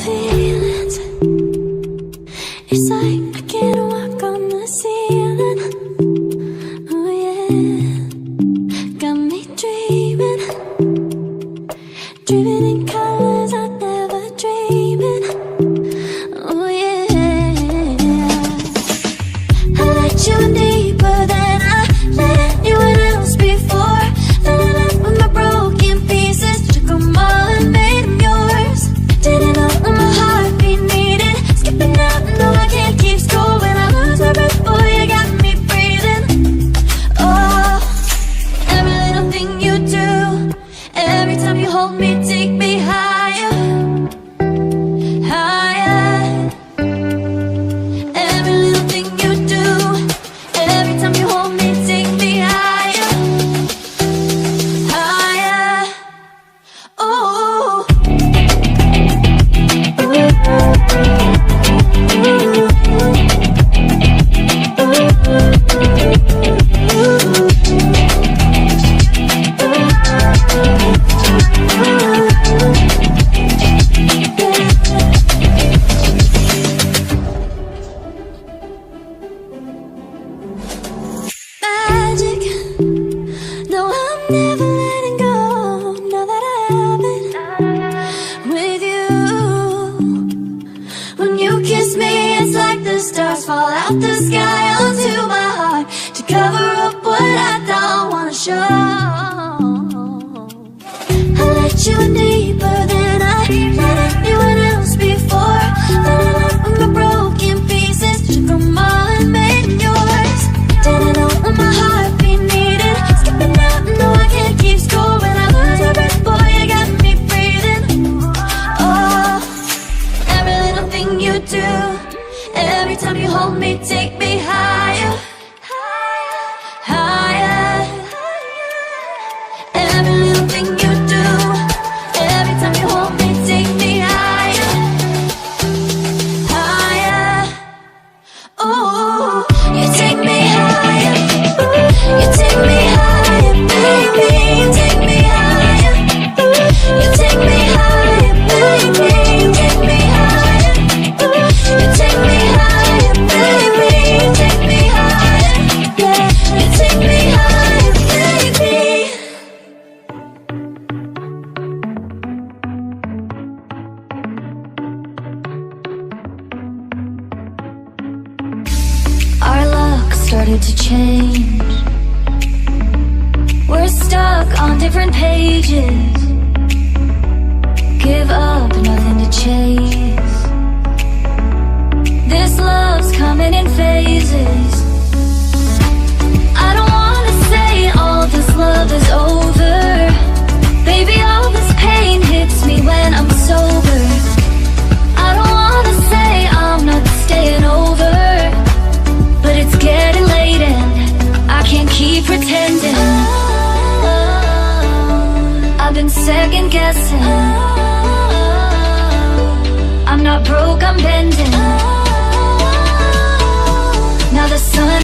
feelings. It's like I can't walk on the ceiling. Oh yeah, got me dreaming, dreaming in colors I never dreamed. Oh yeah, I let you in deeper than I let anyone else before. Then I left with my broken pieces, took them all and made them yours. Didn't know what my heartbeat needed, skipping out, no I can't keep score. When I lose my breath, boy, you got me breathing. Oh, every little thing you do, every time you hold me, take me higher, higher. Every little thing you do, every time you hold me, take me higher, higher. Oh, magic. No, I'm never letting go. Now that I have it with you. When you kiss me, it's like the stars fall out the sky onto my heart to cover up what I don't wanna show. I let you in deeper than I let anyone else before. Then I left with my broken pieces, took them all and made them yours. Didn't know what my heartbeat needed, skipping out, no I can't keep score. When I lose my breath, boy, you got me breathing. Oh, every little thing you do, every time you hold me, take me higher, higher. Every little thing you do, every time you hold me, take me higher, higher. Oh, you take me higher, you take me higher, baby. You take me higher, you take me higher, baby. You take me higher, you take me higher, baby. You take me higher, yeah. You take me higher, baby. Our luck started to change. We're stuck on different pages. Give up, nothing to chase. This love's coming in phases. I don't wanna say all this love is over. Baby, all this pain hits me when I'm sober. I don't wanna say I'm not staying over, but it's getting late and I can't keep pretending. I've been second guessing. I'm not broke, I'm bending. Now the sun